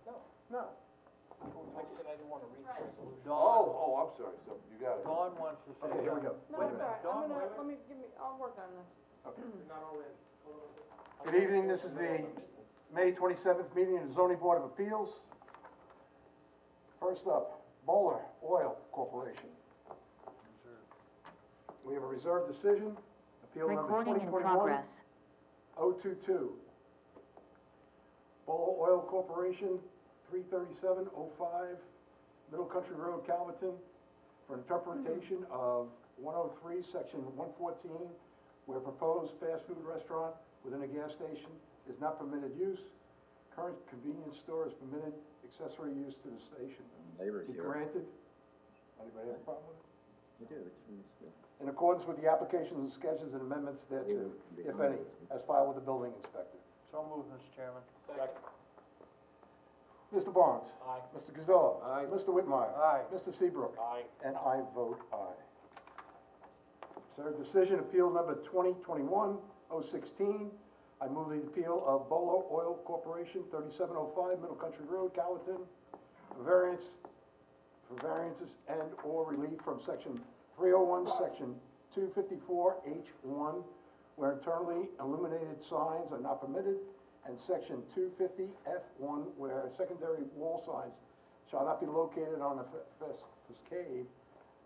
No, No. I just said I didn't want to read the resolution. Oh, I'm sorry, so you got it. Dawn wants to say Okay, here we go. No, Wait a it's minute. all right, Dawn, I'll work on this. We're not all in. Good evening, this is the May 27th meeting of the Zoning Board of Appeals. First up, Bowler Oil Corporation. We have a reserved decision, appeal number Recording in 2021-022. progress. Bowler Oil Corporation, 33705 Middle Country Road, Calverton, for interpretation of 103, section 114, where proposed fast food restaurant within a gas station is not permitted use. Current convenience store is permitted accessory use to the station. Neighbors Be here. granted. Anybody have a problem with it? You do, it's from the school. In accordance with the applications, sketches, and amendments thereto, if any, as filed with the building inspector. So moved, Mr. Chairman. Second. Mr. Barnes? Aye. Mr. Gazillo? Aye. Mr. Whitmire? Aye. Mr. Seabrook? Aye. And I vote aye. Third decision, appeal number 2021-016. I move the appeal of Bowler Oil Corporation, 3705 Middle Country Road, Calverton, for variances and/or relief from section 301, section 254H1, where internally illuminated signs are not permitted, and section 250F1, where secondary wall signs shall not be located on a facade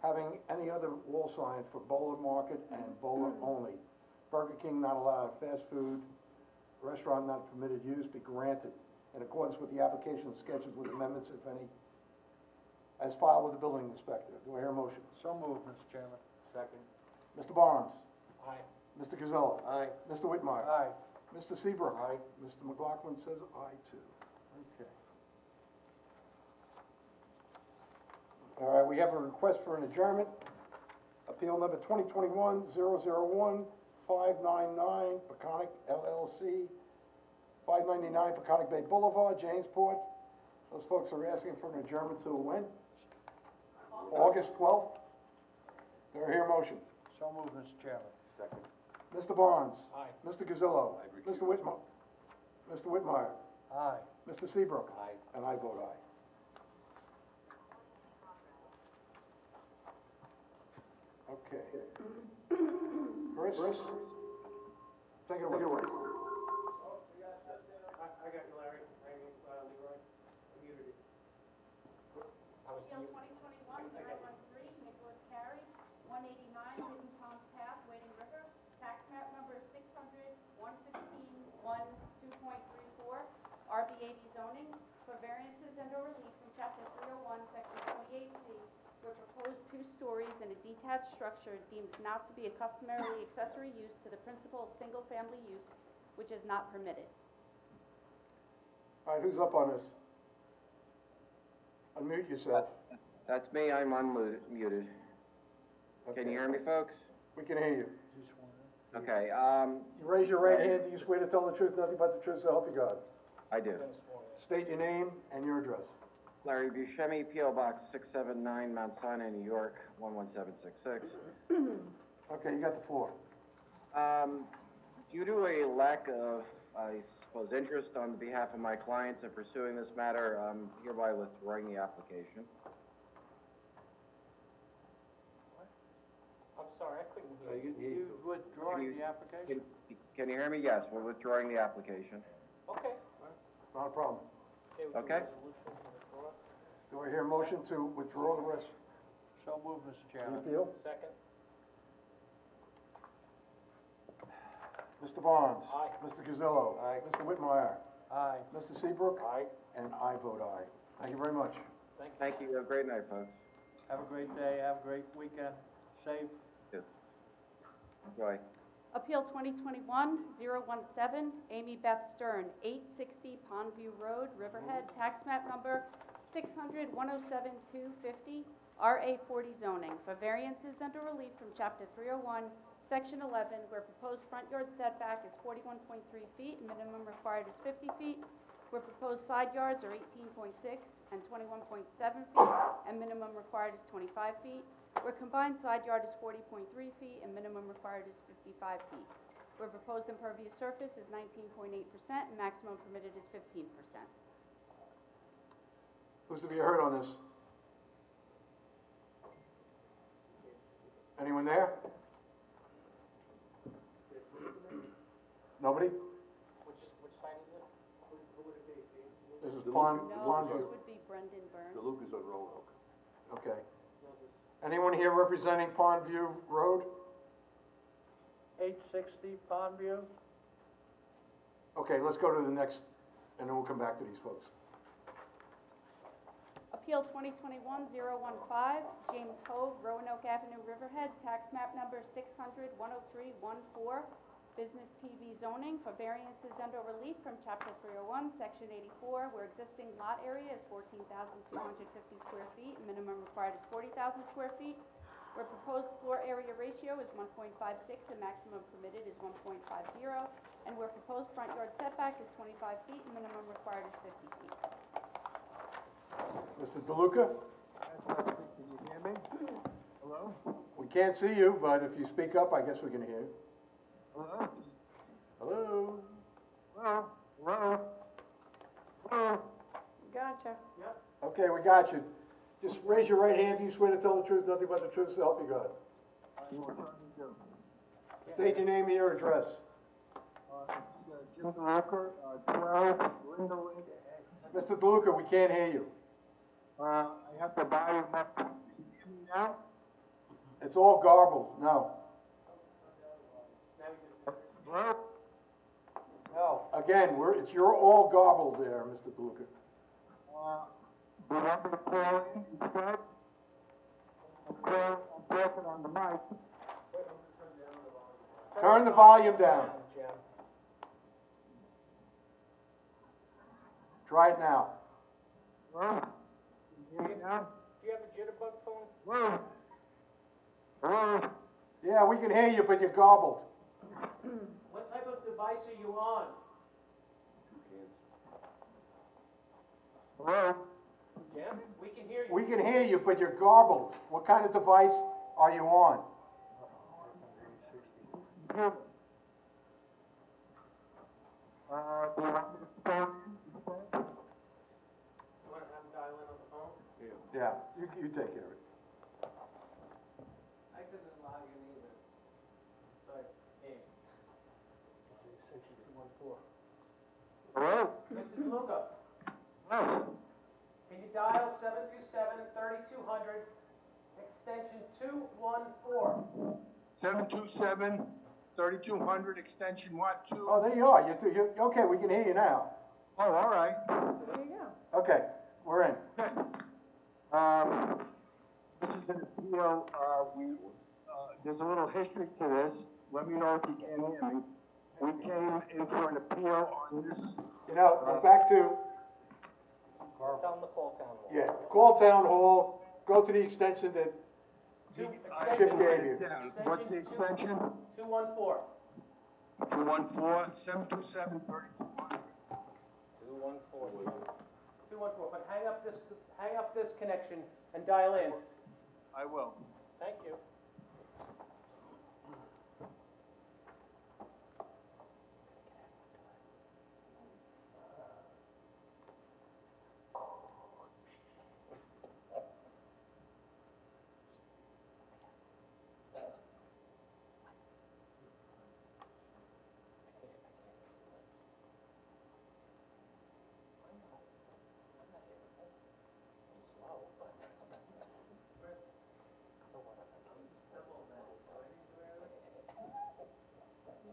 having any other wall sign for Bowler Market and Bowler only. Burger King not allowed, fast food restaurant not permitted use be granted in accordance with the application sketches with amendments, if any, as filed with the building inspector. Do I hear a motion? So moved, Mr. Chairman. Second. Mr. Barnes? Aye. Mr. Gazillo? Aye. Mr. Whitmire? Aye. Mr. Seabrook? Aye. Mr. McLaughlin says aye too. Okay. All right, we have a request for an adjournment. Appeal number 2021-001, 599 Peconic LLC, 599 Peconic Bay Boulevard, Jamesport. Those folks are asking for an adjournment till when? August 12th? Do I hear a motion? So moved, Mr. Chairman. Second. Mr. Barnes? Aye. Mr. Gazillo? Mr. Whitmire? Mr. Whitmire? Aye. Mr. Seabrook? Aye. And I vote aye. Okay. Chris? Take it away. I got you, Larry. Leroy. I muted it. I was Appeal muted. 2021-013, Nicholas Carey, 189 Hidden Ponds Path, Wading River, tax map number 600-115-1-2.34, RB80 zoning, for variances and/or relief from chapter 301, section 28C, where proposed 2 stories in a detached structure deemed not to be a customarily accessory use to the principal single-family use, which is not permitted. All right, who's up on this? Unmute yourself. That's me, I'm unmuted. Can you hear me, folks? We can hear you. Just one. Okay, You raise your right hand. Do you swear to tell the truth, nothing but the truth, so help you God? I do. Dennis sworn in. State your name and your address. Larry Buscemi, P.O. Box 679, Mount Sinai, New York, 11766. Okay, you got the floor. Due to a lack of, I suppose, interest on behalf of my clients in pursuing this matter, I'm hereby withdrawing the application. I'm sorry, I couldn't hear you. You withdrawing the application? Can you hear me? Yes, we're withdrawing the application. Okay. Not a problem. Okay. Resolution to withdraw. Do I hear a motion to withdraw the rest? So moved, Mr. The Chairman. appeal? Second. Mr. Barnes? Aye. Mr. Gazillo? Aye. Mr. Whitmire? Aye. Mr. Seabrook? Aye. And I vote aye. Thank you very much. Thank you. Have a great night, folks. Have a great day, have a great weekend, safe. Enjoy. Appeal 2021-017, Amy Beth Stern, 860 Pondview Road, Riverhead, tax map number 600-107-250, RA40 zoning, for variances and/or relief from chapter 301, section 11, where proposed front yard setback is 41.3 feet, and minimum required is 50 feet, where proposed side yards are 18.6 and 21.7 feet, and minimum required is 25 feet, where combined side yard is 40.3 feet and minimum required is 55 feet, where proposed impervious surface is 19.8% and maximum permitted is 15%. Who's to be heard on this? Anyone there? Nobody? Which sign is it? Who would it be? This is The Pond, Lucas. No, Pond this View. would be Brendan Byrne. The Lucas on Roanoke. Okay. Anyone here representing Pond View Road? 860 Pondview. Okay, let's go to the next, and then we'll come back to these folks. Appeal 2021-015, James Hove, Roanoke Avenue, Riverhead, tax map number 600-103-14, business PV zoning for variances and or relief from Chapter 301, Section 84, where existing lot area is 14,250 square feet, minimum required is 40,000 square feet, where proposed floor area ratio is 1.56 and maximum permitted is 1.50, and where proposed front yard setback is 25 feet and minimum required is 50 feet. Mr. DeLuca? Can you hear me? Hello? We can't see you, but if you speak up, I guess we can hear you. Hello? Hello? Hello? Hello? Hello? Gotcha. Okay, we got you. Just raise your right hand. Do you swear to tell the truth, nothing but the truth, so help you God? I will certainly do. State your name and your address. Jim Walker, 12 Linda Lane. Mr. DeLuca, we can't hear you. I have the volume up. Can you hear me now? It's all garbled. No. Hello? No. Again, you're all garbled there, Mr. DeLuca. Do you want me to call in instead? I'm talking on the mic. Turn the volume down. Jim. Try it now. Hello? Can you hear me now? Do you have a jitterbug phone? Hello? Hello? Yeah, we can hear you, but you're garbled. What type of device are you on? Hello? Jim, we can hear you. We can hear you, but you're garbled. What kind of device are you on? Computer. Do you want me to phone in instead? You want to have him dial in on the phone? Yeah, you take care of it. I couldn't log in either. Sorry, Dave. Extension 214. Hello? Mr. DeLuca, Yes. can you dial 727-3200, extension 214? 727-3200, extension what, 2? Oh, there you are. Okay, we can hear you now. Oh, all right. There you go. Okay, we're in. Okay. This is an appeal, there's a little history to this. Let me know if you can't hear me. We came in for an appeal on this, You know, we're back to, Tell them to call town hall. yeah, call town hall, go to the extension that I Chip wrote gave it you. down. What's the extension? 214. 214, 727-3200. 214. 214, but hang up this connection and dial in. I will. Thank you.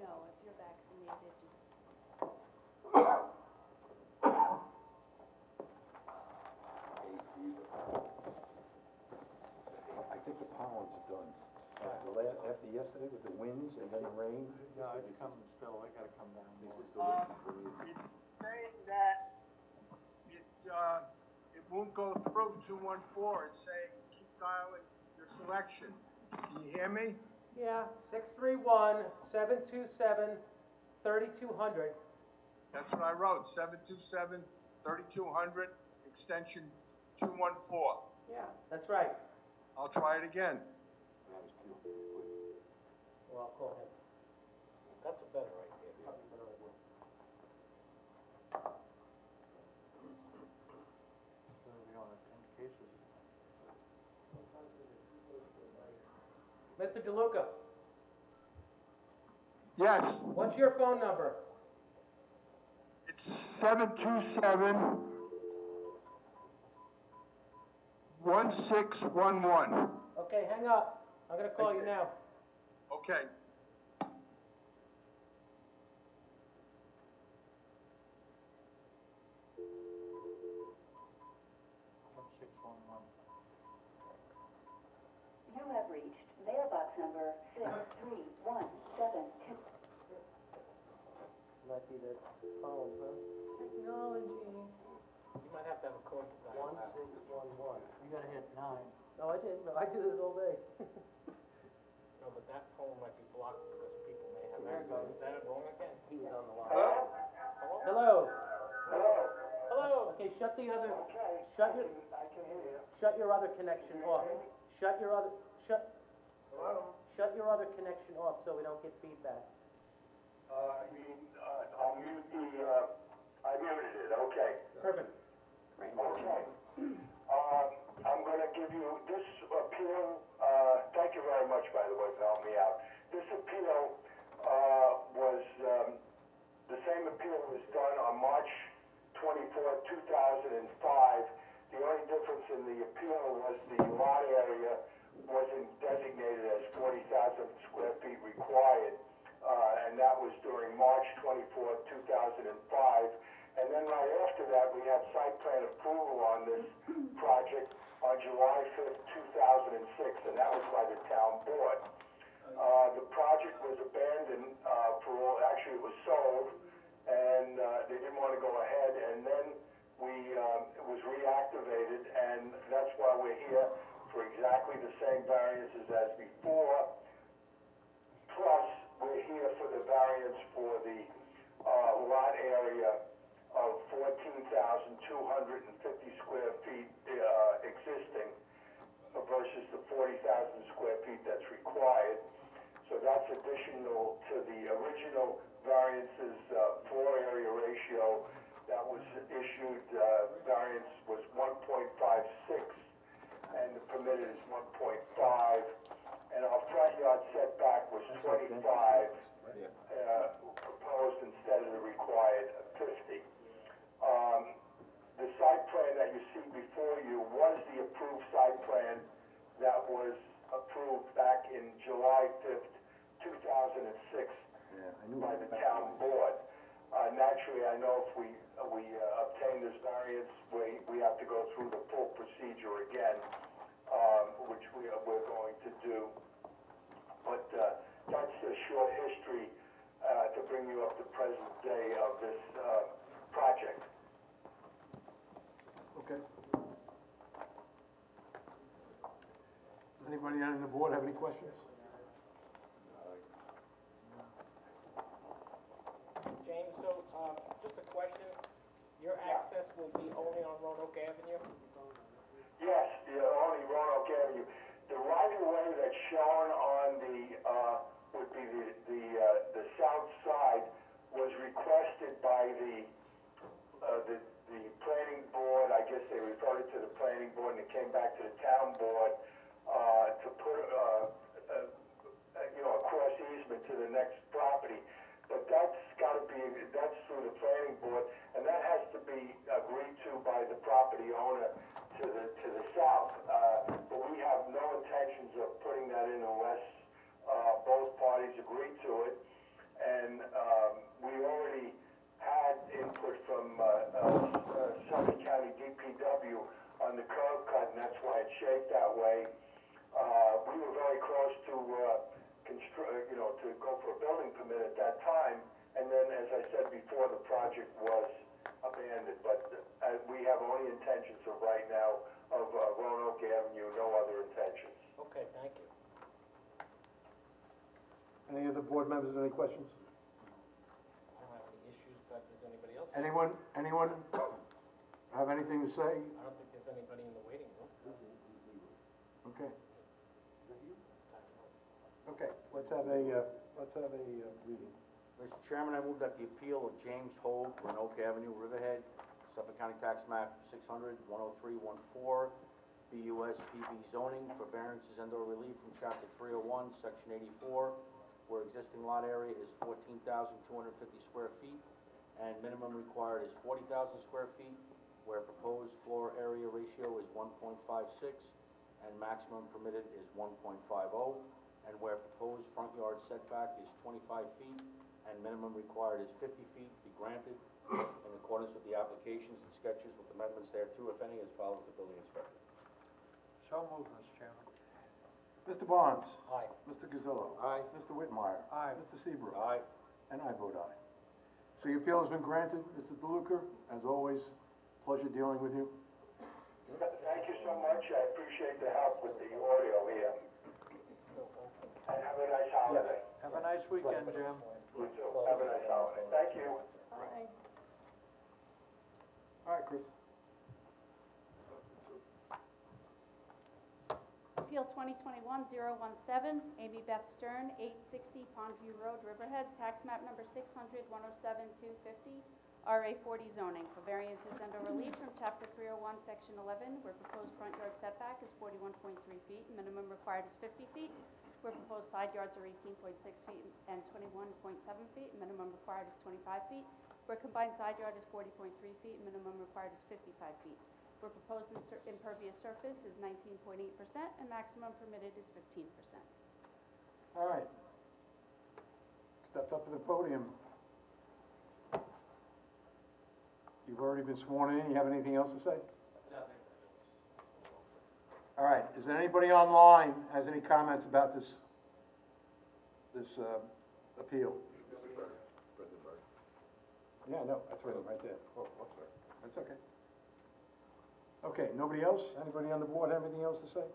No, if you're vaccinated, I think the pollen's done. After yesterday with the winds and then the rain. No, it's coming still, I gotta come down more. It's saying that it won't go through 214. It's saying keep dialing your selection. Can you hear me? Yeah, 631-727-3200. That's what I wrote, 727-3200, extension 214. Yeah, that's right. I'll try it again. Well, I'll call him. That's a better idea. Probably a better idea. So we wanna Mr. DeLuca, Yes, what's your phone number? it's 727-1611. Okay, hang up. I'm gonna call you now. Okay. 1611. You have reached mailbox number 63172. Might be the phone, huh? Technology. You might have to have a code to dial. 1611. You gotta hit 9. No, I didn't. No, I do this all day. No, but that phone might be blocked because people may have access. Is that wrong again? He was on the line. Hello? Hello? Okay, shut the other, shut your other connection off. Shut your other connection off so we don't get feedback. I muted it, okay. Perfect. Okay. I'm gonna give you this appeal, thank you very much, by the way, for helping me out. This appeal, was, the same appeal was done on March 24, 2005. The only difference in the appeal was the lot area wasn't designated as 40,000 square feet required. And that was during March 24, 2005. And then right after that, we had site plan approval on this project on July 5th, 2006, and that was by the town board. The project was abandoned, actually it was sold, and they didn't want to go ahead, and then it was reactivated, and that's why we're here for exactly the same variances as before, plus we're here for the variance for the lot area of 14,250 square feet existing versus the 40,000 square feet that's required. So that's additional to the original variances floor area ratio that was issued. Variance was 1.56 and the permitted is 1.5. And our front yard setback was 25, proposed instead of the required 50. The site plan that you see before you was the approved site plan that was approved back in July 5th, 2006 by the town board. Naturally, I know if we obtain this variance, we have to go through the full procedure again, which we're going to do. But that's a short history to bring you up to present day of this project. Okay. Anybody on the board have any questions? James, so, just a question. Your access will be only on Roanoke Avenue? Yes, only Roanoke Avenue. The right-of-way that's shown on the, would be the south side was requested by the planning board. I guess they referred it to the planning board and it came back to the town board, to put, a cross easement to the next property. But that's through the planning board, and that has to be agreed to by the property owner to the south. But we have no intentions of putting that in unless both parties agree to it. And we already had input from Suffolk County DPW on the curb cut, and that's why it's shaped that way. We were very close to to go for a building permit at that time, and then, as I said before, the project was abandoned. But we have only intentions of right now of Roanoke Avenue, no other intentions. Okay, thank you. Any other board members have any questions? I don't have any issues, but does anybody else? Anyone have anything to say? I don't think there's anybody in the waiting room. Okay. Okay, let's have a reading. Mr. Chairman, I move that the appeal of James Holt, Roanoke Avenue, Riverhead, Suffolk County Tax Map 600-10314, BUSPB zoning for variances and/or relief from chapter 301, section 84, where existing lot area is 14,250 square feet, and minimum required is 40,000 square feet, where proposed floor area ratio is 1.56, and maximum permitted is 1.50, and where proposed front yard setback is 25 feet, and minimum required is 50 feet, be granted in accordance with the applications and sketches with amendments thereto, if any, as filed with the building inspector. So moved, Mr. Chairman. Mr. Barnes? Aye. Mr. Gazillo? Aye. Mr. Whitmire? Aye. Mr. Seabrook? Aye. And I vote aye. So your appeal has been granted, Mr. DeLuca. As always, pleasure dealing with you. Thank you so much, I appreciate the help with the audio here. And have a nice holiday. Have a nice weekend, Jim. You too, have a nice holiday. Thank you. Aye. All right, Chris. Appeal 2021-017, Amy Beth Stern, 860 Pondview Road, Riverhead, tax map number 600-107-250, RA 40 zoning, for variances and/or relief from chapter 301, section 11, where proposed front yard setback is 41.3 feet, minimum required is 50 feet, where proposed side yards are 18.6 feet and 21.7 feet, minimum required is 25 feet, where combined side yard is 40.3 feet, minimum required is 55 feet. Where proposed impervious surface is 19.8% and maximum permitted is 15%. All right. Step up to the podium. You've already been sworn in. You have anything else to say? Nothing. All right. Is there anybody online has any comments about this appeal? Yeah, no, that's written right there. Oh, I'm sorry. That's okay. Okay, nobody else? Anybody on the board have anything else to say?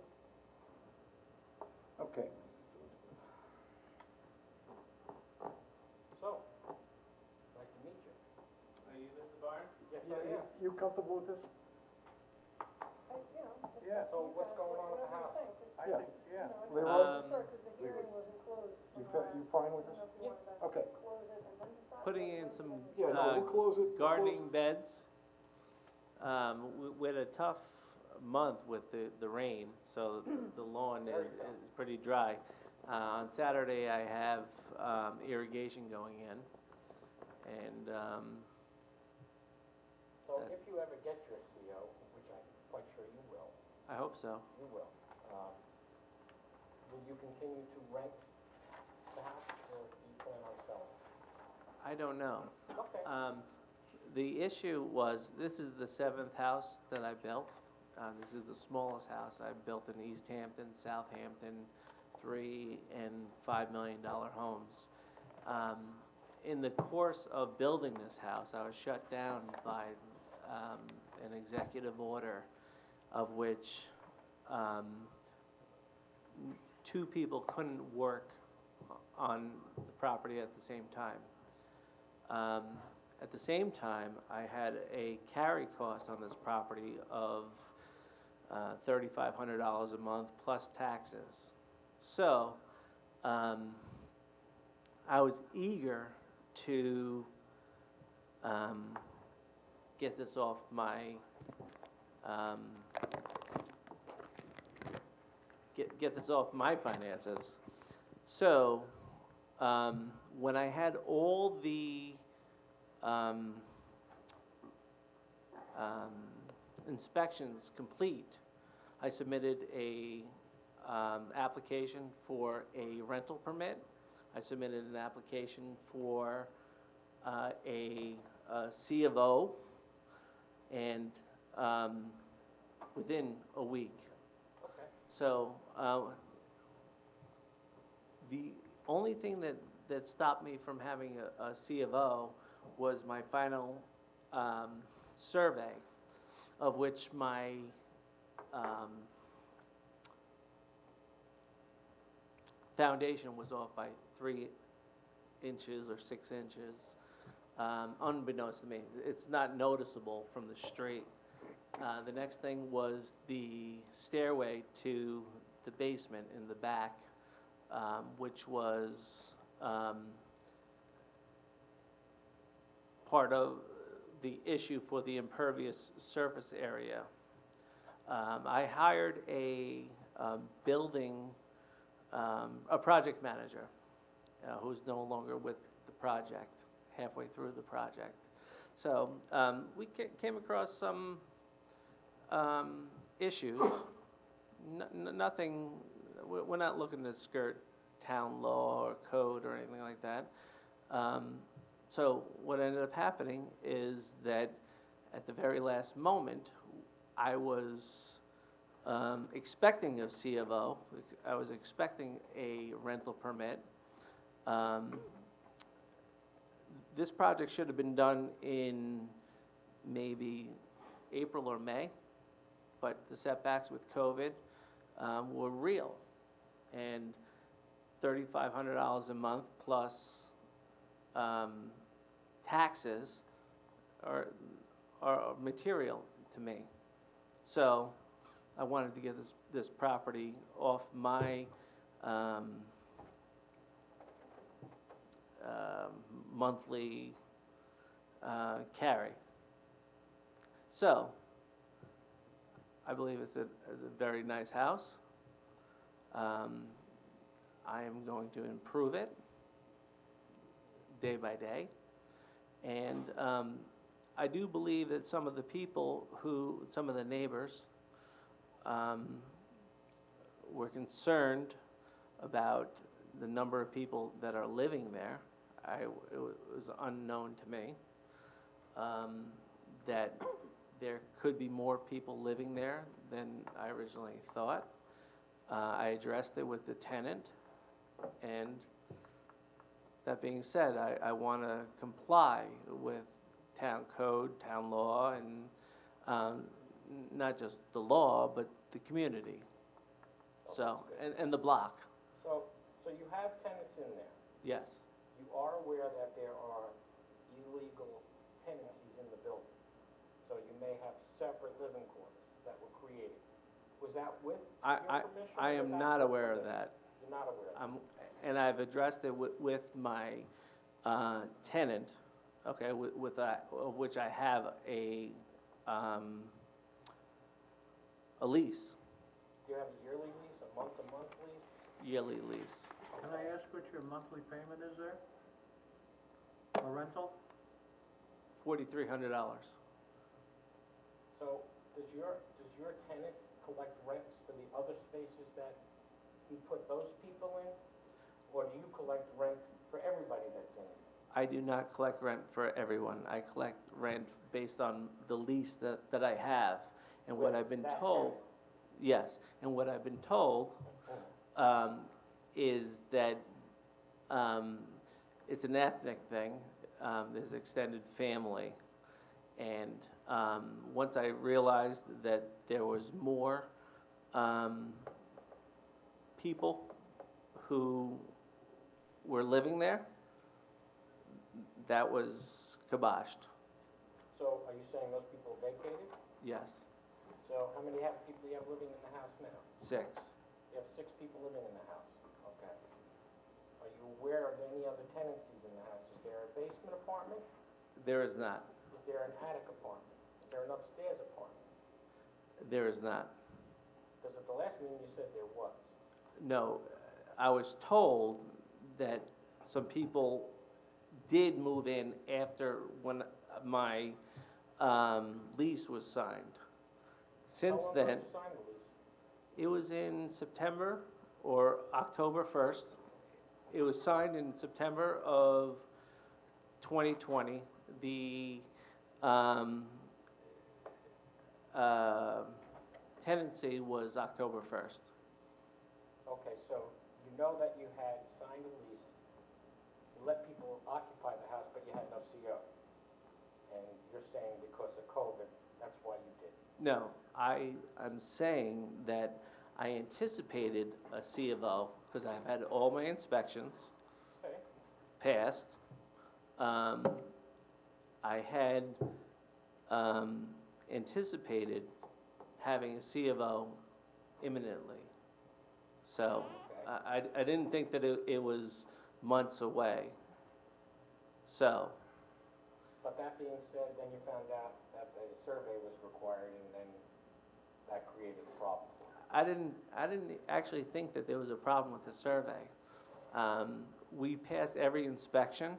Okay. So, nice to meet you. Are you Mr. Barnes? Yes, I am. You comfortable with this? Yeah. So what's going on at the house? I think, yeah. I'm Leroy, not sure, because the hearing wasn't closed. you fine with this? Okay. Close it and then decide. Putting in some Yeah, no, we'll close it. gardening beds. We had a tough month with the rain, so the lawn is pretty dry. On Saturday, I have irrigation going in, and So if you ever get your CO, which I'm quite sure you will, I hope so. you will you continue to rent the house, or do you plan on selling? I don't know. Okay. The issue was, this is the 7th house that I built. This is the smallest house I've built in East Hampton, Southampton, $3 and $5 million homes. In the course of building this house, I was shut down by an executive order of which 2 people couldn't work on the property at the same time. At the same time, I had a carry cost on this property of $3,500 a month plus taxes. So I was eager to get this off my get this off my finances. So when I had all the inspections complete, I submitted a application for a rental permit. I submitted an application for a C of O, and within a week. Okay. So the only thing that stopped me from having a C of O was my final survey, of which my foundation was off by 3 inches or 6 inches. Unbeknownst to me, it's not noticeable from the street. The next thing was the stairway to the basement in the back, which was part of the issue for the impervious surface area. I hired a building, a project manager, who's no longer with the project, halfway through the project. So we came across some issues. Nothing, we're not looking to skirt town law or code or anything like that. So what ended up happening is that at the very last moment, I was expecting a C of O. I was expecting a rental permit. This project should have been done in maybe April or May, but the setbacks with COVID were real. And $3,500 a month plus taxes are material to me. So I wanted to get this property off my monthly carry. So I believe it's a very nice house. I am going to improve it day by day. And I do believe that some of the people some of the neighbors were concerned about the number of people that are living there. It was unknown to me that there could be more people living there than I originally thought. I addressed it with the tenant, and that being said, I want to comply with town code, town law, and not just the law, but the community. So, and the block. So you have tenants in there. Yes. You are aware that there are illegal tenancies in the building. So you may have separate living quarters that were created. Was that with your permission? I am not aware of that. You're not aware of that? And I've addressed it with my tenant, okay, of which I have a lease, Do you have a yearly lease, a month-to-month lease? yearly lease. Can I ask what your monthly payment is there? For rental? $4,300. So does your tenant collect rents for the other spaces that he put those people in? Or do you collect rent for everybody that's in it? I do not collect rent for everyone. I collect rent based on the lease that I have. And what I've been told, yes, and what I've been told is that it's an ethnic thing. There's extended family. And once I realized that there was more people who were living there, that was kiboshed. So are you saying those people vacated? Yes, So how many people you have living in the house now? 6. You have 6 people living in the house, okay. Are you aware of any other tenancies in the house? Is there a basement apartment? There is not. Is there an attic apartment? Is there an upstairs apartment? There is not. Because at the last meeting you said there was. No, I was told that some people did move in after when my lease was signed. Since How long then, did you sign the lease? it was in September or October 1st. It was signed in September of 2020. The tenancy was October 1st. Okay, so you know that you had signed a lease, you let people occupy the house, but you had no CO. And you're saying because of COVID, that's why you did. No, I'm saying that I anticipated a C of O because I've had all my inspections Okay. passed. I had anticipated having a C of O imminently. So I didn't think that it was months away. So, But that being said, then you found out that the survey was required, and then that created a problem. I didn't actually think that there was a problem with the survey. We passed every inspection.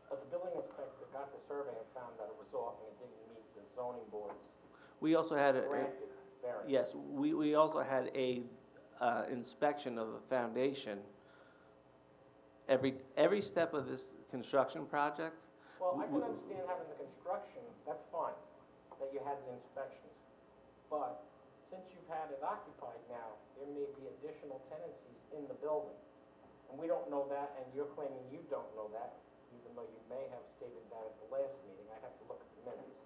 But the building inspector got the survey and found that it was off and it didn't meet the zoning board's We also had granted variance. yes, we also had a inspection of the foundation. Every step of this construction project. Well, I can understand having the construction, that's fine, that you had the inspections. But since you've had it occupied now, there may be additional tenancies in the building. And we don't know that, and you're claiming you don't know that, even though you may have stated that at the last meeting. I have to look at the minutes.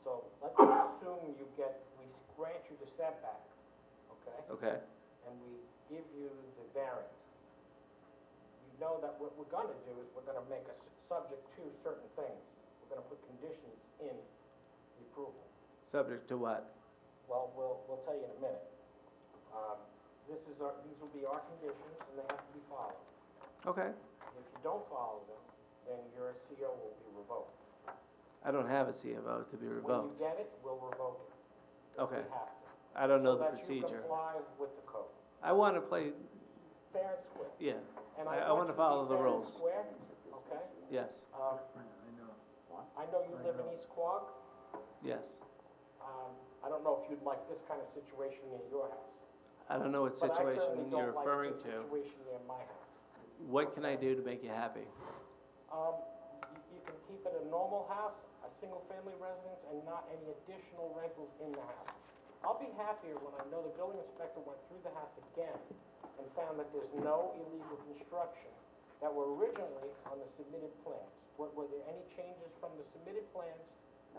So let's assume we grant you the setback, okay? Okay. And we give you the variance. You know that what we're gonna do is we're gonna make us subject to certain things. We're gonna put conditions in the approval. Subject to what? Well, we'll tell you in a minute. These will be our conditions, and they have to be followed. Okay. If you don't follow them, then your CO will be revoked. I don't have a C of O to be When revoked. you get it, we'll revoke it. Okay. We have to. I don't know So the that you procedure. comply with the code. I want to play, Fair and square. yeah, And I want want to you follow be the fair and rules. square, okay? Yes, I know you live in East Quogue. yes. I don't know if you'd like this kind of situation near your house. I don't know what But I situation certainly you're don't like referring this to. situation near my house. What can I do to make you happy? You can keep it a normal house, a single-family residence, and not any additional rentals in the house. I'll be happier when I know the building inspector went through the house again and found that there's no illegal construction that were originally on the submitted plans. Were there any changes from the submitted plans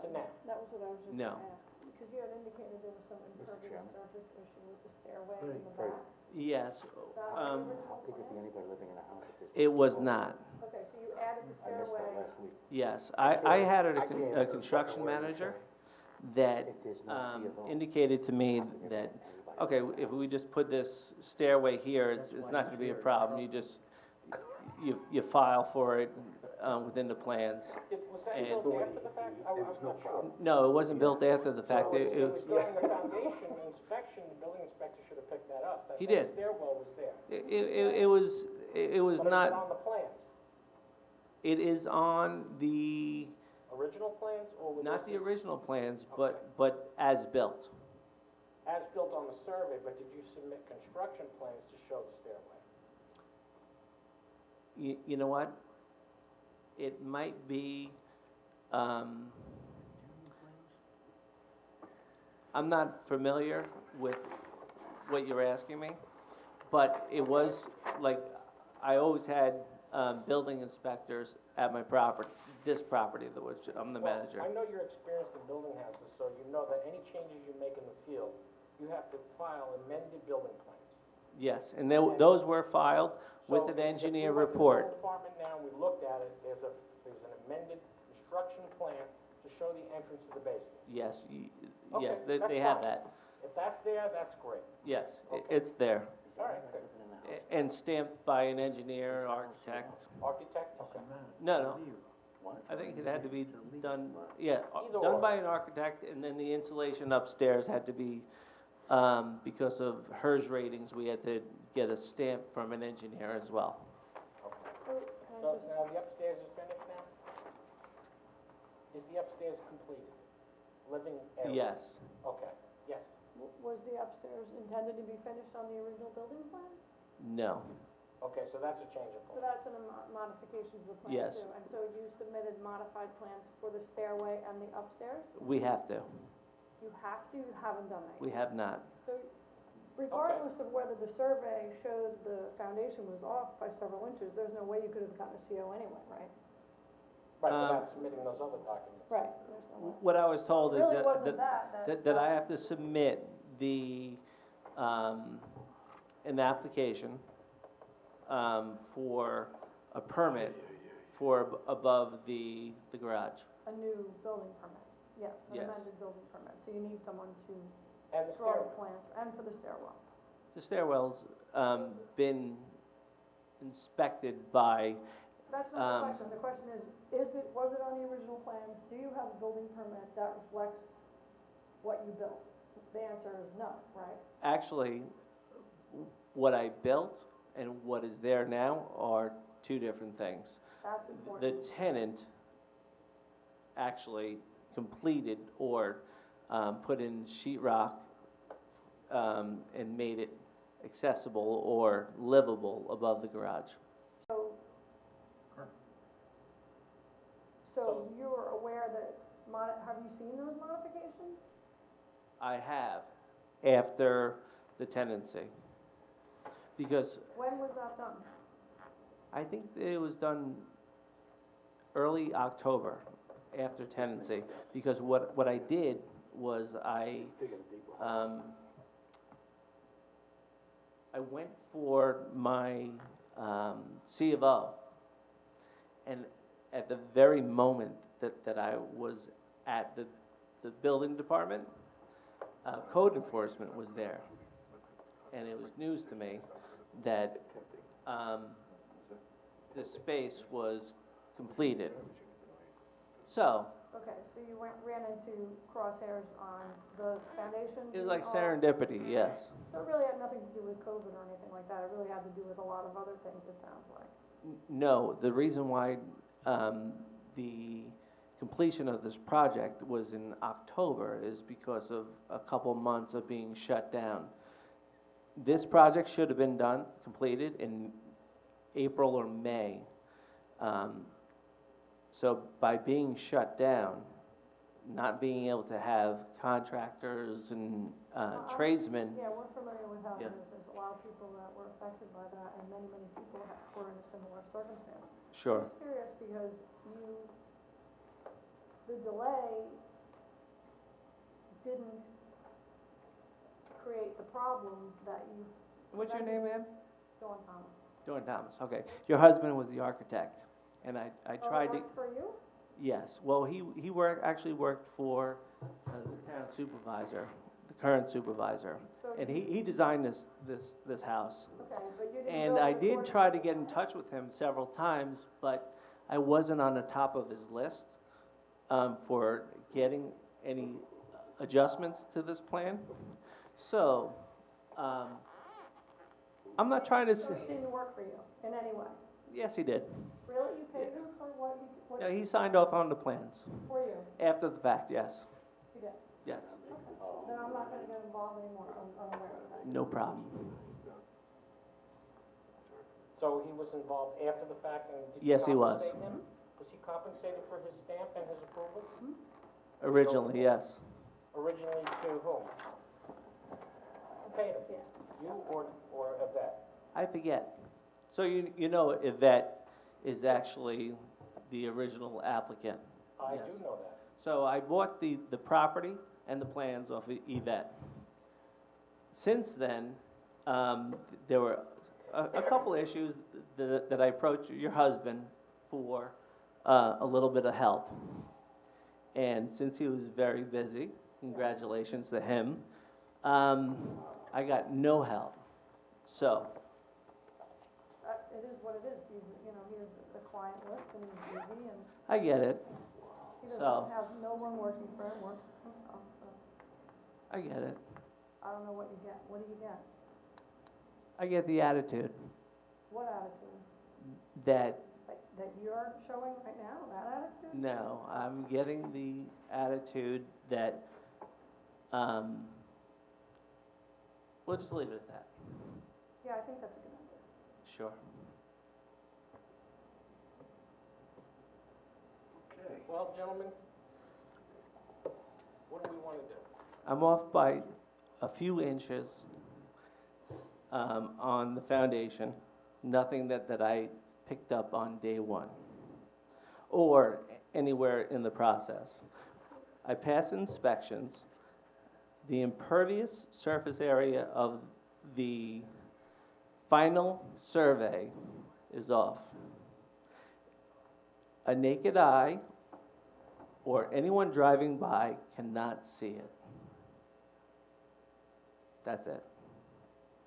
to now? That was what I was just No. gonna ask, because you had indicated there was some impervious Chairman. surface issue with the stairway in the back. Yes, How could there be anybody living in a house if there's... it was not. Okay, so you added the I missed that stairway. last week. Yes, I had a construction manager that If there's no C of O. indicated to me that, okay, if we just put this stairway here, it's not gonna be a problem. You file for it within the plans. Was that And- built after the fact? I was not sure. No, it wasn't built after the fact. It was during the foundation inspection, the building inspector should have picked that up. He That did. stairwell was there. It was But it's not, on the plans. it is on the, Original plans or was not this the original plans, but as built. as built on the survey, but did you submit construction plans to show the stairway? You know what? It might be, I'm not familiar with what you're asking me, but it was, like, I always had, building inspectors at my property, this property, which I'm the manager. Well, I know you're experienced in building houses, so you know that any changes you make in the field, you have to file amended building plans. Yes, and those were filed with an engineer report. So if we went to the building department now and we looked at it, there's an amended construction plan to show the entrance to the basement. Yes, Okay, yes, that's they have fine. that. If that's there, that's great. Yes, Okay. it's there. All right, good. And stamped by an engineer, architect. Architect? Okay. No. I think it had to be done, yeah, Either done or. by an architect, and then the insulation upstairs had to be, because of HERS ratings, we had to get a stamp from an engineer as well. Okay. So, can I So just, now the upstairs is finished now? Is the upstairs completed? Living area? Yes, Okay, yes. was the upstairs intended to be finished on the original building plan? no, Okay, so that's a change of So plan. that's a modification to the plan too? Yes. And so you submitted modified plans for the stairway and the upstairs? we have to, You have to, you haven't done that we yet? have not. So regardless of whether the survey showed the foundation was off by several inches, there's no way you could have gotten a CO anyway, right? Right, Um, without submitting those other documents. Right. There's no way. What I was told It is really wasn't that I have to submit the, an application, for a permit for above the garage. A new building permit, yes, an Yes. amended building permit. So you need someone to And the draw the stairway. plans, and for the stairwell. The stairwell's, been inspected by, That's not the question. The question is was it on the original plans? Do you have a building permit that reflects what you built? The answer is no, right? Actually, what I built and what is there now are two different things. That's The important. tenant actually completed or put in sheetrock and made it accessible or livable above the garage. So you're aware that, have you seen those modifications? I have, after the tenancy. Because When was that done? I think it was done early October, after tenancy. Because what I did was I went for my C of O. And at the very moment that I was at the building department, code enforcement was there. And it was news to me that the space was completed. So, Okay, so you ran into crosshairs on the foundation? it was like being off. serendipity, yes. So it really had nothing to do with COVID or anything like that, it really had to do with a lot of other things, it sounds like. No, the reason why the completion of this project was in October is because of a couple months of being shut down. This project should have been completed in April or May. So by being shut down, not being able to have contractors and tradesmen, Yeah, we're familiar with how it Yeah. is, there's a lot of people that were affected by that, and many, many people were in a similar circumstance. sure. I'm curious because the delay didn't create the problems that you. What's your name, ma'am? Dawn Thomas. Dawn Thomas, okay. Your husband was the architect, and I tried Oh, to, it worked for you? yes. Well, he actually worked for the town supervisor, the current supervisor. So And he designed this house. Okay, but you didn't And build I it did according- try to get in touch with him several times, but I wasn't on the top of his list for getting any adjustments to this plan. So, I'm not trying to So say, it didn't work for you in any way? yes, he did. Really? You paid him for what Yeah, he signed off on the plans. for you? After the fact, yes, You did? yes, Okay. Then I'm not gonna get involved anymore, I'm unaware of that. no problem. So he was involved after the fact, and did you Yes, he was. compensate him? Was he compensated for his stamp and his approvals? Originally, yes. Originally to whom? Who paid him? Yeah. You or Yvette? I forget. So you know Yvette is actually the original applicant. I Yes. do know that. So I bought the property and the plans off of Yvette. Since then, there were a couple issues that I approached your husband for a little bit of help. And since he was very busy, congratulations to him, I got no help. So, It is what it is, he has a client list and he's busy and I get it, he So- doesn't have no one working for him, works for himself, so I get it. I don't know what you get. What do you get? I get the attitude What attitude? that, That you're showing right now, that attitude? no, I'm getting the attitude that, we'll just leave it at that. Yeah, I think that's a good idea. Sure. Okay. Well, gentlemen, what do we want to do? I'm off by a few inches on the foundation, nothing that I picked up on day one or anywhere in the process. I passed inspections. The impervious surface area of the final survey is off. A naked eye or anyone driving by cannot see it. That's it.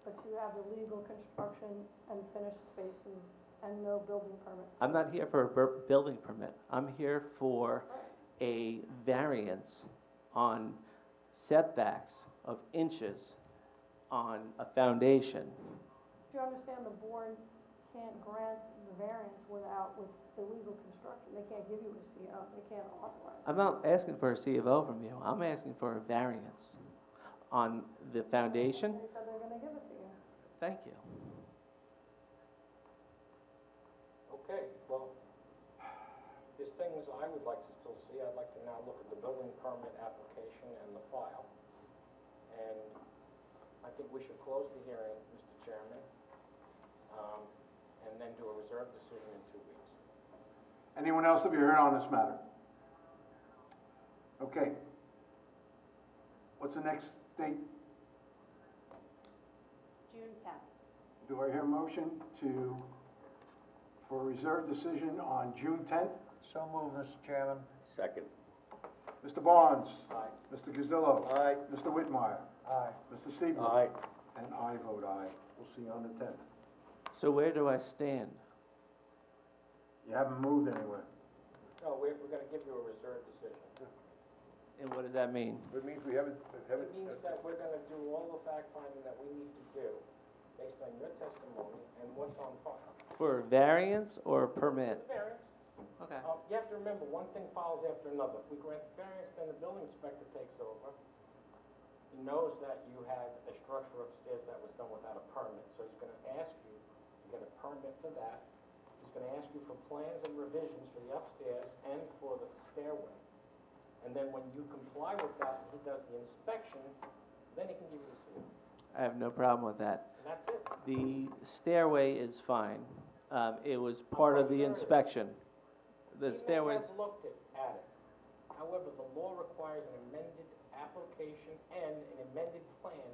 But you have the legal construction and finished spaces and no building permit. I'm not here for a building permit. I'm here for a variance on setbacks of inches on a foundation. Do you understand the board can't grant the variance with illegal construction? They can't give you a CO, they can't authorize it. I'm not asking for a C of O from you, I'm asking for a variance on the foundation. They said they're gonna give it to you. Thank you. Okay, well, there's things I would like to still see. I'd like to now look at the building permit application and the file. And I think we should close the hearing, Mr. Chairman, and then do a reserved decision in 2 weeks. Anyone else to be heard on this matter? Okay. What's the next date? June 10th. Do I hear a motion for a reserved decision on June 10th? So moved, Mr. Chairman. Second. Mr. Barnes? Aye. Mr. Gazillo? Aye. Mr. Whitmire? Aye. Mr. Seibert? Aye. And I vote aye. We'll see you on the 10th. So where do I stand? You haven't moved anywhere. No, we're gonna give you a reserved decision. And what does that mean? It means we haven't, It means that we're gonna do all the fact finding that we need to do based on your testimony and what's on file. For variance or permit? The variance. Okay. You have to remember, one thing follows after another. If we grant the variance, then the building inspector takes over. He knows that you had a structure upstairs that was done without a permit, so he's gonna ask you to get a permit for that. He's gonna ask you for plans and revisions for the upstairs and for the stairway. And then when you comply with that, and he does the inspection, then he can give you the CO. I have no problem with that. And that's it. The stairway is fine. It was part of the inspection. The stairway He may have looked at it. However, the law requires an amended application and an amended plan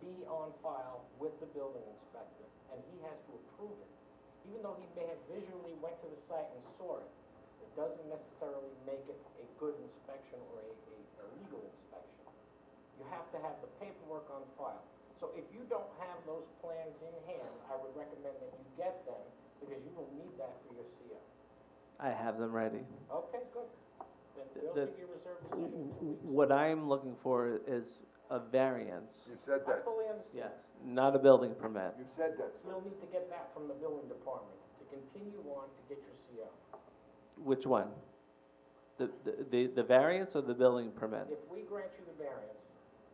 be on file with the building inspector, and he has to approve it. Even though he may have visually went to the site and saw it, it doesn't necessarily make it a good inspection or a legal inspection. You have to have the paperwork on file. So if you don't have those plans in hand, I would recommend that you get them, because you will need that for your CO. I have them ready. Okay, good. Then we'll The- give you a reserved decision in 2 weeks. What I'm looking for is a variance. You said I that. fully understand. Yes, not a building permit. You said that, sir. You'll need to get that from the building department to continue on to get your CO. Which one? The variance or the building permit? If we grant you the variance,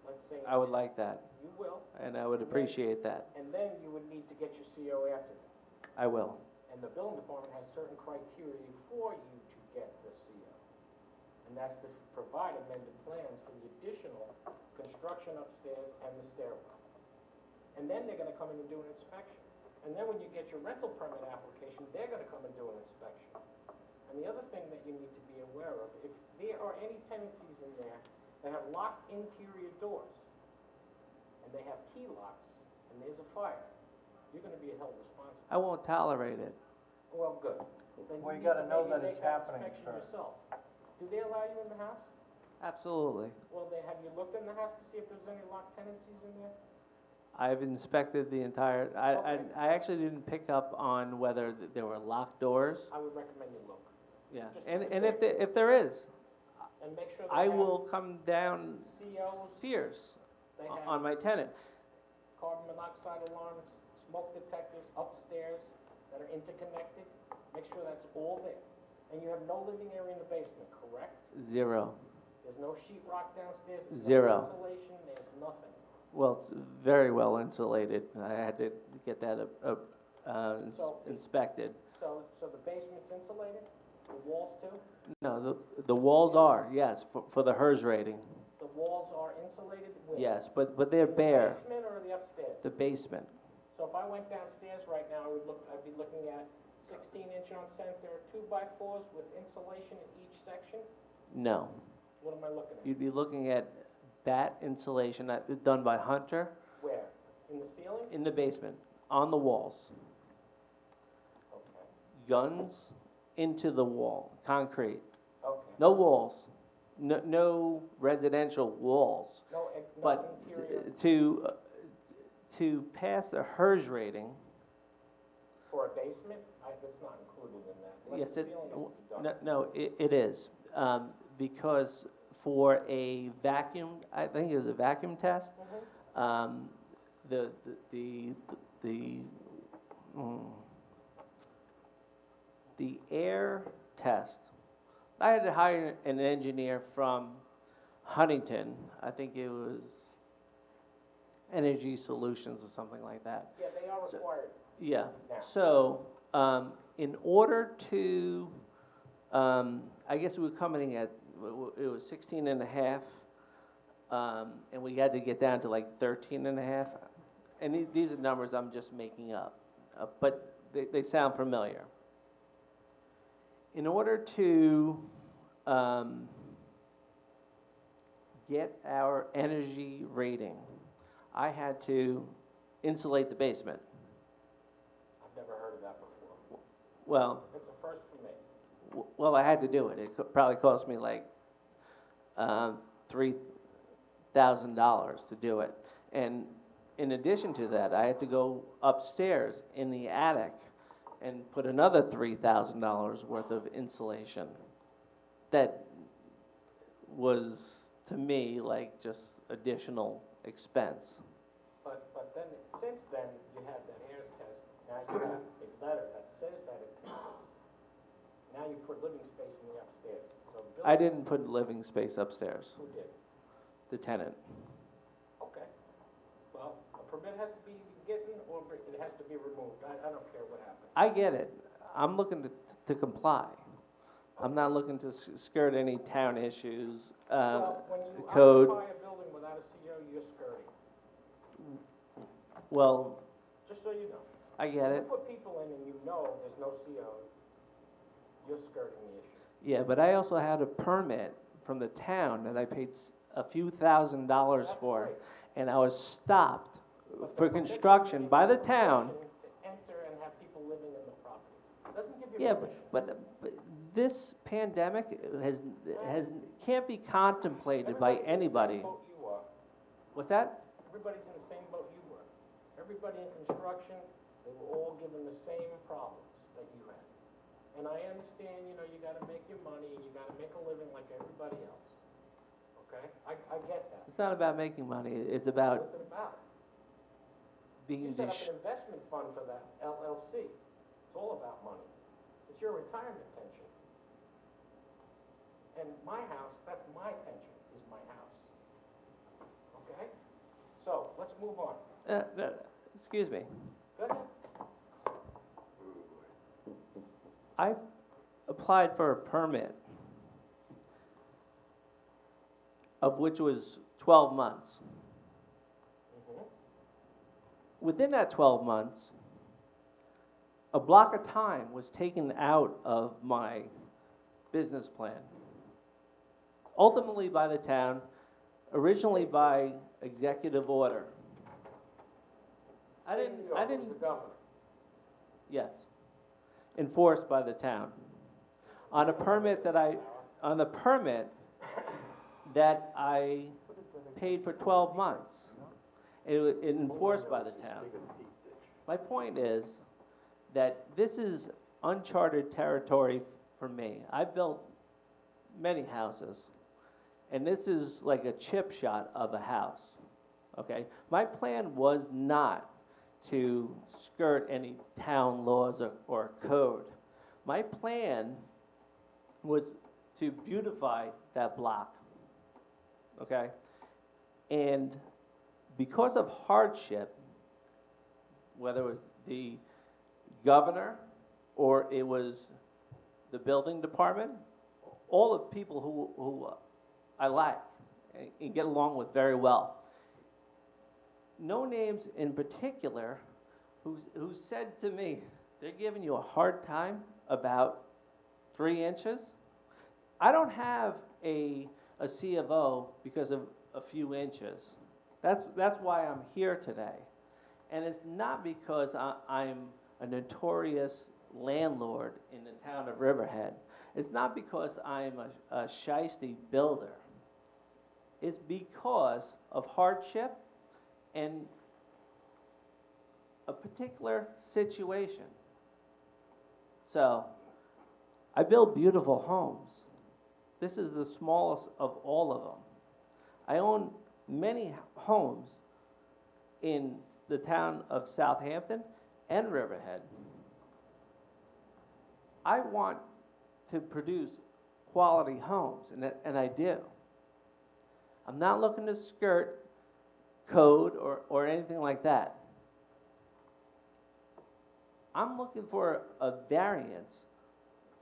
let's say. I would like that, You will, and I would appreciate that. and then you would need to get your CO after that. I will. And the building department has certain criteria for you to get the CO. And that's to provide amended plans for the additional construction upstairs and the stairwell. And then they're gonna come in and do an inspection. And then when you get your rental permit application, they're gonna come and do an inspection. And the other thing that you need to be aware of, if there are any tenancies in there that have locked interior doors, and they have key locks, and there's a fire, you're gonna be held responsible. I won't tolerate it. Well, good. Then Well, you need gotta to know maybe that it's make that happening, inspection sir. yourself. Do they allow you in the house? Absolutely. Well, have you looked in the house to see if there's any locked tenancies in there? I've inspected the entire, Okay. I actually didn't pick up on whether there were locked doors. I would recommend you look. Yeah, Just and for if safety. if there is, And make sure I they have will come down COs, fierce they on have my tenant. carbon monoxide alarms, smoke detectors upstairs that are interconnected. Make sure that's all there. And you have no living area in the basement, correct? Zero. There's no sheetrock downstairs? There's no Zero. insulation, there's nothing. Well, it's very well insulated. I had to get that So- inspected. So the basement's insulated? The walls too? No, the walls are, yes, for the HERS rating, The walls are insulated with? yes, but they're bare, The basement or the upstairs? the basement. So if I went downstairs right now, I'd be looking at 16-inch on center, 2x4s with insulation in each section? No, What am I looking at? you'd be looking at bat insulation done by Hunter Where? In the ceiling? in the basement, on the walls. Okay, Guns into the wall, concrete. okay. No walls, no residential walls. No But interior to pass a HERS rating, for a basement? That's not included in that. Unless yes, the it, ceiling has to be done. no, it is. Because for a vacuum, I think it was a vacuum test. The, the air test, I had to hire an engineer from Huntington. I think it was Energy Solutions or something like that. Yeah, they are required. Yeah, now. so, in order to, I guess we were coming in at, it was 16 and a half, and we had to get down to like 13 and a half. And these are numbers I'm just making up, but they sound familiar. In order to get our energy rating, I had to insulate the basement. I've never heard of that before. Well, It's a first for me. well, I had to do it. It probably cost me like $3,000 to do it. And in addition to that, I had to go upstairs in the attic and put another $3,000 worth of insulation. That was, to me, like just additional expense. But then, since then, you had that air test, now you have a letter that says that it passes. Now you put living space in the upstairs, so. I didn't put living space upstairs, Who did? the tenant. Okay. Well, a permit has to be given, or it has to be removed, I don't care what happens. I get it. I'm looking to comply. I'm not looking to skirt any town issues, Well, when you code. occupy a building without a CO, you're skirting, Well, just so you know. I get You it. put people in and you know there's no CO, you're skirting the issue. Yeah, but I also had a permit from the town that I paid a few $1,000s That's for, great. and I was stopped But for the permit construction gives by the you town. permission to enter and have people living in the property. Doesn't give you Yeah, permission. but this pandemic can't be contemplated by anybody. Everybody's in the same boat you are. What's that? Everybody's in the same boat you were. Everybody in construction, they were all given the same problems that you had. And I understand, you gotta make your money and you gotta make a living like everybody else. Okay? I get that. It's not about making money. It's about What's it about? being You set up an investment fund for that LLC. It's all about money. It's your retirement pension. And my house, that's my pension, is my house. Okay? So, let's move on. excuse me. Go ahead. I applied for a permit, of which was 12 months. Mhm. Within that 12 months, a block of time was taken out of my business plan. Ultimately by the town, originally by executive order. I State of New York, didn't, who's the governor? yes, enforced by the town. On a permit that I paid for 12 months. It was enforced by the town. My point is that this is uncharted territory for me. I built many houses, and this is like a chip shot of a house, okay? My plan was not to skirt any town laws or code. My plan was to beautify that block, okay? And because of hardship, whether it was the governor or it was the building department, all the people who I like and get along with very well. No names in particular who said to me, they're giving you a hard time about 3 inches. I don't have a C of O because of a few inches. That's why I'm here today. And it's not because I'm a notorious landlord in the town of Riverhead. It's not because I'm a shiesty builder. It's because of hardship and a particular situation. So, I build beautiful homes. This is the smallest of all of them. I own many homes in the town of Southampton and Riverhead. I want to produce quality homes, and I do. I'm not looking to skirt code or anything like that. I'm looking for a variance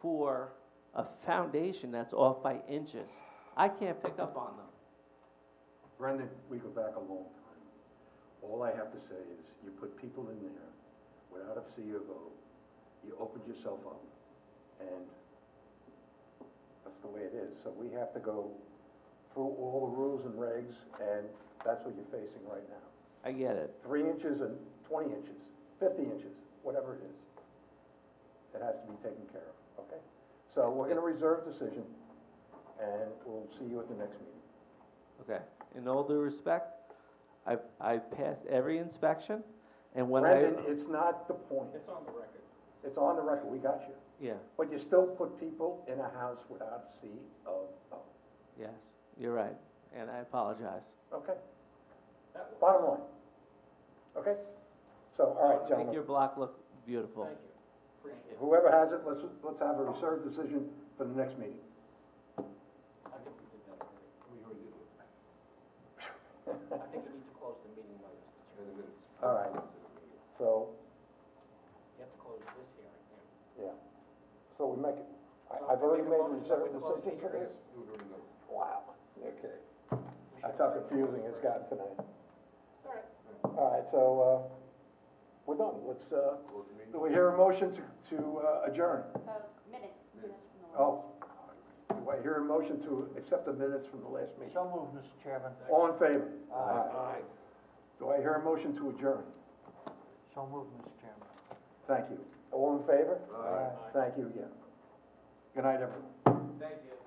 for a foundation that's off by inches. I can't pick up on them. Brendan, we go back a long time. All I have to say is, you put people in there without a C of O, you opened yourself up, and that's the way it is. So we have to go through all the rules and regs, and that's what you're facing right now. I get it. 3 inches and 20 inches, 50 inches, whatever it is. It has to be taken care of, okay? So we're gonna reserve decision, and we'll see you at the next meeting. Okay. In all due respect, I've passed every inspection, and when Brendan, it's not the point. It's on the record. It's on the record, we got you. Yeah, But you still put people in a house without a C of O. yes, you're right, and I apologize. Okay, That works. bottom line. Okay? So, all right, Make gentlemen, your block look beautiful. Thank you. Appreciate it. whoever has it, let's have a reserved decision for the next meeting. I think we did that already. We already did it. I think you need to close the meeting by Mr. Chairman. All right, so, You have to close this hearing, yeah. yeah. So we make it, So I've already make a made a motion that reserved we close the decision for this? hearing. Wow, okay. That's how confusing it's gotten tonight. All right. All right, so, we're done. Let's, do we hear a motion to adjourn? Minutes from the last. Oh, do I hear a motion to accept the minutes from the last meeting? So moved, Mr. Chairman. All in favor? Aye. Do I hear a motion to adjourn? So moved, Mr. Chairman. Thank you. All in favor? Aye. Thank you again. Good night, everyone. Thank you.